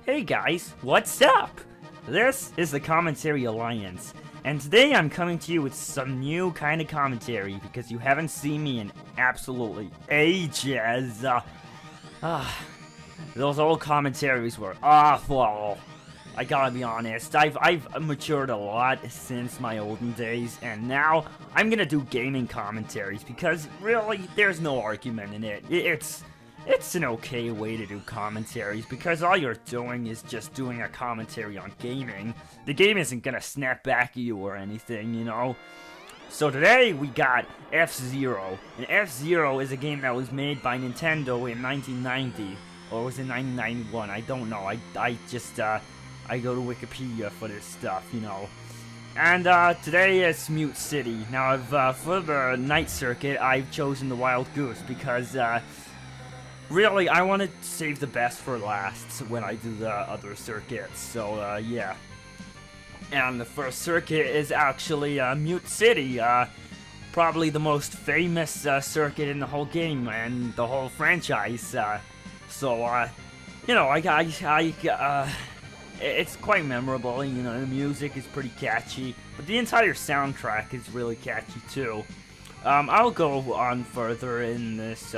Hey guys, what's up? This is the Commentary Alliance, and today I'm coming to you with some new kind of commentary because you haven't seen me in absolutely ages. Those old commentaries were awful. I gotta be honest, I've matured a lot since my olden days, and now I'm gonna do gaming commentaries because really, there's no argument in it. It's an okay way to do commentaries because all you're doing is just doing a commentary on gaming. The game isn't gonna snap back at you or anything, you know? So today we got F-Zero, and F-Zero is a game that was made by Nintendo in 1990, or was it 1991? I don't know. I go to Wikipedia for this stuff, you know. And today is Mute City. Now, for the night circuit, I've chosen the Wild Goose because really, I want to save the best for last when I do the other circuits, so, yeah. And the first circuit is actually, Mute City, probably the most famous, circuit in the whole game and the whole franchise, you know, it's quite memorable, you know, the music is pretty catchy, but the entire soundtrack is really catchy, too. I'll go on further in this,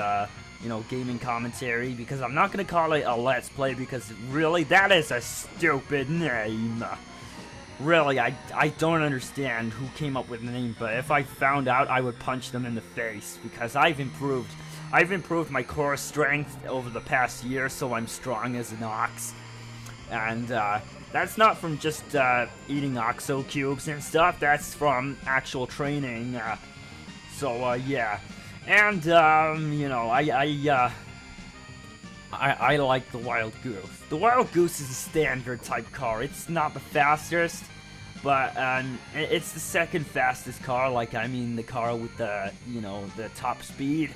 you know, gaming commentary, because I'm not going to call it a Let's Play, because really, that is a stupid name. Really, I don't understand who came up with the name, but if I found out, I would punch them in the face, because I've improved my core strength over the past year, so I'm strong as an ox. And, that's not from just, eating OXO cubes and stuff, that's from actual training, yeah. And, you know, I like the Wild Goose. The Wild Goose is a standard type car. It's not the fastest, but, it's the second fastest car. Like, I mean, the car with the, you know, the top speed.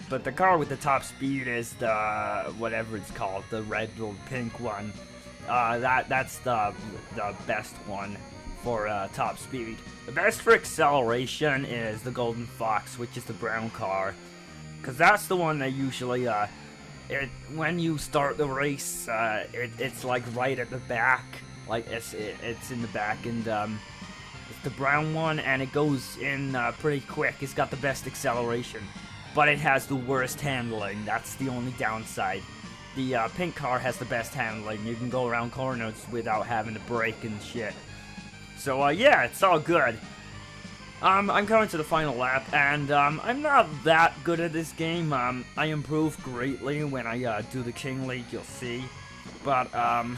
But the car with the top speed is the, whatever it's called, the red or pink one. That's the best one for, top speed. The best for acceleration is the Golden Fox, which is the brown car. Because that's the one that usually, when you start the race, it's like right at the back. Like, it's in the back, and, it's the brown one, and it goes in, pretty quick. It's got the best acceleration. But it has the worst handling. That's the only downside. The, pink car has the best handling. You can go around corners without having to brake and shit. So, yeah, it's all good. I'm coming to the final lap, and, I'm not that good at this game. I improve greatly when I, do the King League, you'll see. But, on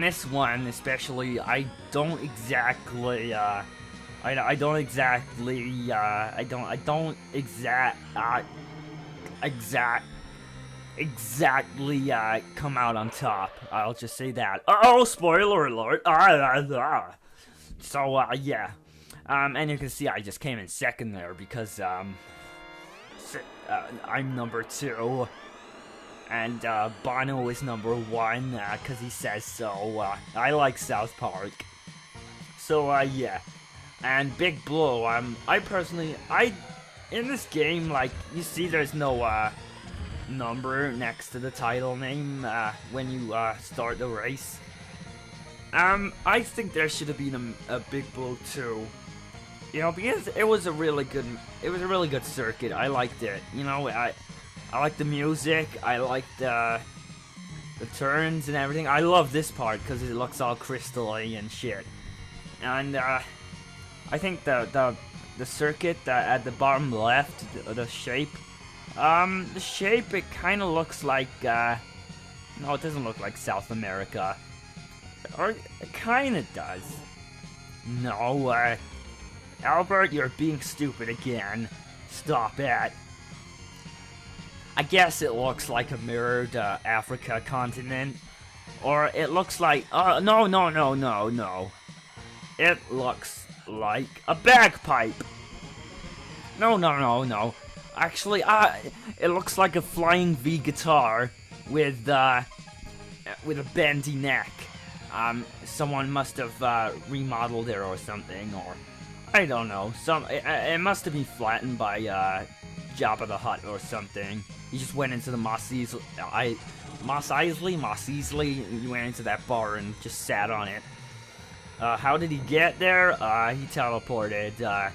this one, especially, I don't exactly come out on top. I'll just say that. Oh, spoiler alert. So, yeah. And you can see I just came in second there because, I'm number 2. And, Bono is number 1, cause he says so. I like South Park. So, yeah. And Big Blue, I personally, in this game, like, you see there's no, number next to the title name, when you, start the race. I think there should have been a Big Blue too. You know, because it was a really good circuit. I liked it. You know, I liked the music. I liked, the turns and everything. I love this part because it looks all crystal-y and shit. And, I think the circuit at the bottom left, the shape, it kind of looks like, no, it doesn't look like South America. Or, it kind of does. No, Albert, you're being stupid again. Stop it. I guess it looks like a mirrored, Africa continent. Or it looks like, no. It looks like a bagpipe. No. Actually, it looks like a flying V guitar with a bendy neck. Someone must have, remodeled it or something, or I don't know. It must have been flattened by, Jabba the Hutt or something. He just went into the Mos Eisley. He went into that bar and just sat on it. How did he get there? He teleported.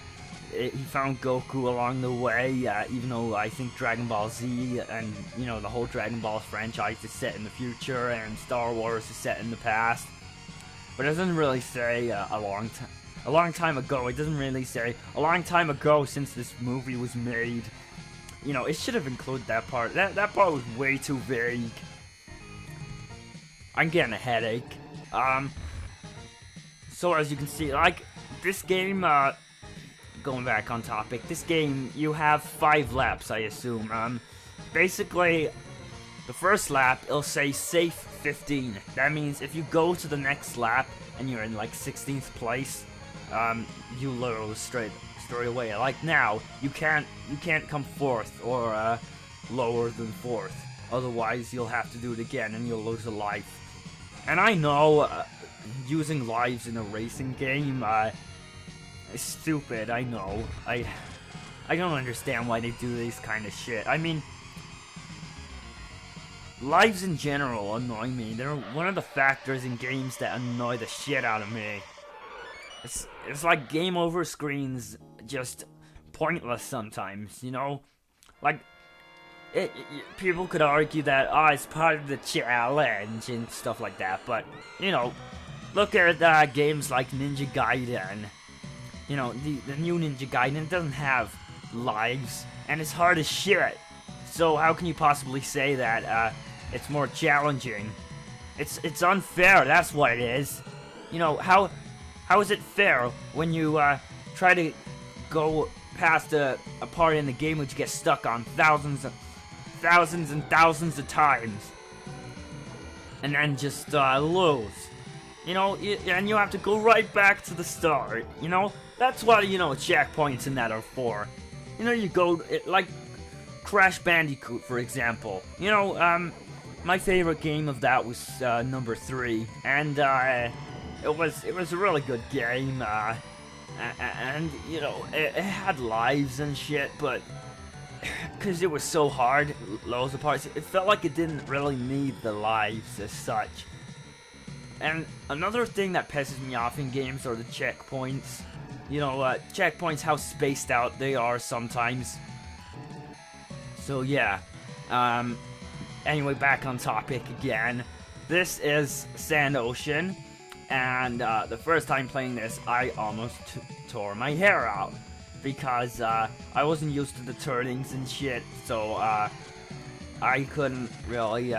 He found Goku along the way, even though I think Dragon Ball Z and, you know, the whole Dragon Ball franchise is set in the future and Star Wars is set in the past. But it doesn't really say a long time ago. It doesn't really say a long time ago since this movie was made. You know, it should have included that part. That part was way too vague. I'm getting a headache. So as you can see, like, this game, going back on topic, this game, you have 5 laps, I assume. Basically, the first lap, it'll say safe 15. That means if you go to the next lap and you're in like 16th place, you lose straight away. Like now, you can't come 4th or lower than 4th. Otherwise, you'll have to do it again and you'll lose a life. And I know using lives in a racing game, it's stupid, I know. I don't understand why they do this kind of shit. I mean, lives in general annoy me. They're one of the factors in games that annoy the shit out of me. It's like game over screens, just pointless sometimes, you know? Like, people could argue that, it's part of the challenge and stuff like that, but, you know, look at games like Ninja Gaiden. You know, the new Ninja Gaiden doesn't have lives, and it's hard as shit. So how can you possibly say that it's more challenging? It's unfair, that's what it is. You know, how is it fair when you try to go past a part in the game which you get stuck on thousands and thousands of times, and then just lose? You know, and you have to go right back to the start, you know? That's what, you know, checkpoints and that are for. You know, you go, like, Crash Bandicoot, for example. You know, my favorite game of that was number 3, and it was a really good game, and, you know, it had lives and shit, but because it was so hard, loads of parts, it felt like it didn't really need the lives as such. And another thing that pisses me off in games are the checkpoints. You know, checkpoints, how spaced out they are sometimes. So yeah, anyway, back on topic again. This is Sand Ocean, and the first time playing this, I almost tore my hair out. Because I wasn't used to the turnings and shit, so I couldn't really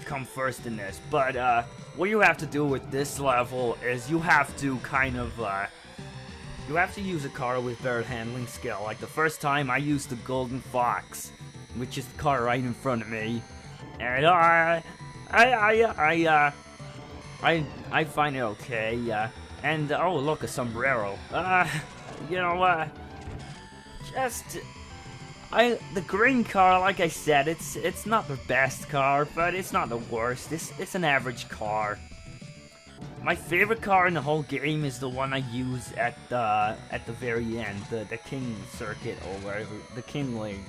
come first in this. But what you have to do with this level is you have to kind of you have to use a car with better handling skill. Like the first time I used the Golden Fox, which is the car right in front of me, and I find it okay. And oh look, a sombrero. You know, the green car, like I said, it's not the best car, but it's not the worst. It's an average car. My favorite car in the whole game is the one I use at the very end, the King Circuit or whatever, the King League.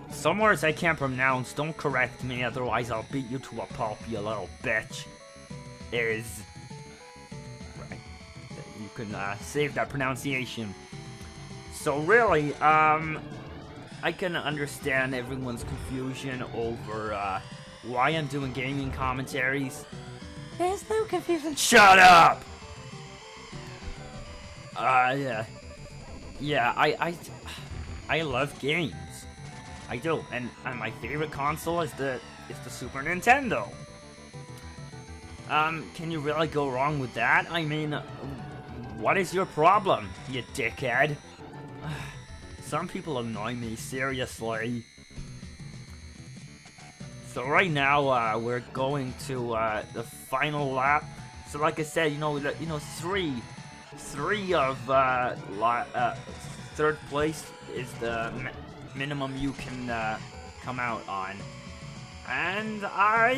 Some words I can't pronounce, don't correct me, otherwise I'll beat you to a pulp, you little bitch. Is right. You can save that pronunciation. So really, I can understand everyone's confusion over why I'm doing gaming commentaries. There's no confusion. Shut up! Yeah, I love games. I do, and my favorite console is the Super Nintendo. Can you really go wrong with that? I mean, what is your problem, you dickhead? Some people annoy me, seriously. So right now, we're going to the final lap. So like I said, three of third place is the minimum you can come out on, and I